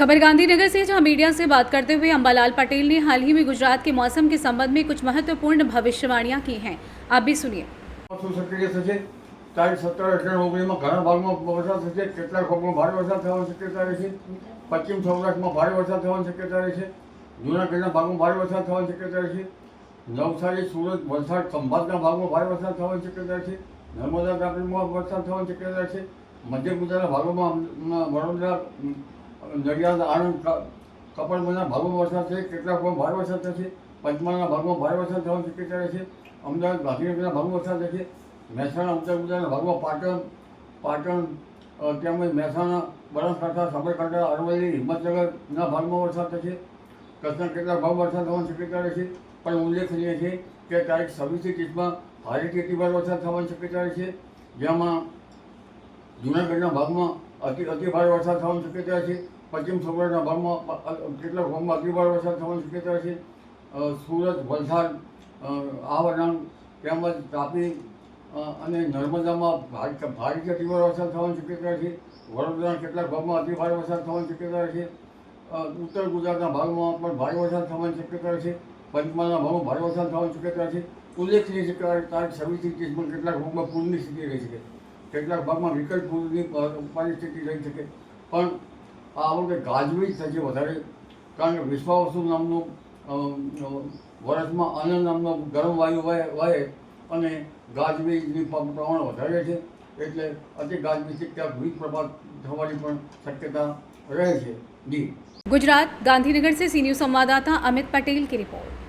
खबर गांधीनगर से, जहां मीडिया से बात करते हुए अंबालाल पटेल ने हाल ही में गुजरात के मौसम के संबंध में कुछ महत्वपूर्ण भविष्यवाणियां की हैं। आप भी सुनिए। तारीख 17-18-19 में घણા ભાગમાં વરસાદ થશે, કેટલાક ભાગમાં ભારે વરસાદ થવાની શક્યતા રહે છે। પશ્ચિમ સૌરાષ્ટ્રમાં ભારે વરસાદ થવાની શક્યતા રહે છે। જૂનાગઢના ભાગમાં ભારે વરસાદ થવાની શક્યતા રહે છે। નવસારી, સુરત, વલસાડ, ખંભાતના ભાગમાં ભારે વરસાદ થવાની શક્યતા રહે છે। નર્મદા તાપીમાં વરસાદ થવાની શક્યતા રહે છે। મધ્ય ગુજરાતના ભાગોમાં વડોદરા, નડિયાદ, આણંદ, કપડવંજના ભાગોમાં વરસાદ થશે, કેટલાક ભાગમાં ભારે વરસાદ થશે। પંચમહાલના ભાગમાં ભારે વરસાદ થવાની શક્યતા રહે છે। અમદાવાદ, ગાંધીનગરના ભાગમાં વરસાદ થશે। મહેસાણા, ઉત્તર ગુજરાતના ભાગમાં પાટણ તેમજ મહેસાણા, બનાસકાંઠા, સાબરકાંઠા, અરવલ્લી, હિંમતનગરના ભાગમાં વરસાદ થશે। કચ્છના કેટલાક ભાગમાં વરસાદ થવાની શક્યતા રહેશે। પણ ઉલ્લેખનીય છે કે તારીખ 26-30 ભારેથી અતિભારે વરસાદ થવાની શક્યતા રહેશે, જેમાં જૂનાગઢના ભાગમાં અતિ ભારે વરસાદ થવાની શક્યતા રહેશે। પશ્ચિમ સૌરાષ્ટ્રના ભાગમાં કેટલાક ભાગમાં અતિભારે વરસાદ થવાની શક્યતા રહેશે। સુરત, વલસાડ, આહવા તેમજ તાપી અને નર્મદામાં ભારેથી અતિભારે વરસાદ થવાની શક્યતા છે। વડોદરાના કેટલાક ભાગમાં અતિભારે વરસાદ થવાની શક્યતા છે। ઉત્તર ગુજરાતના ભાગમાં પણ ભારે વરસાદ થવાની શક્યતા છે। પંચમહાલના ભાગમાં ભારે વરસાદ થવાની શક્યતા છે। ઉલ્લેખનીય છે કે તારીખ 26-30 કેટલાક ભાગમાં પૂરની સ્થિતિ રહી શકે, કેટલાક ભાગમાં વિકટ પૂરની પરિસ્થિતિ રહી શકે। પણ આ વખતે ગાજવીજ થશે વધારે, કારણ કે વિશ્વાવસુ નામનું વર્ષમાં આનંદ નામનો ગરમ વાયુ વહે અને ગાજવીજની પ્રમાણ વધારે છે, એટલે અતિ ગાજવીજથી ક્યાંક વીજપ્રપાત થવાની પણ શક્યતા રહે છે। જી। गुजरात गांधीनगर से सी न्यूज़ संवाददाता अमित पटेल की रिपोर्ट।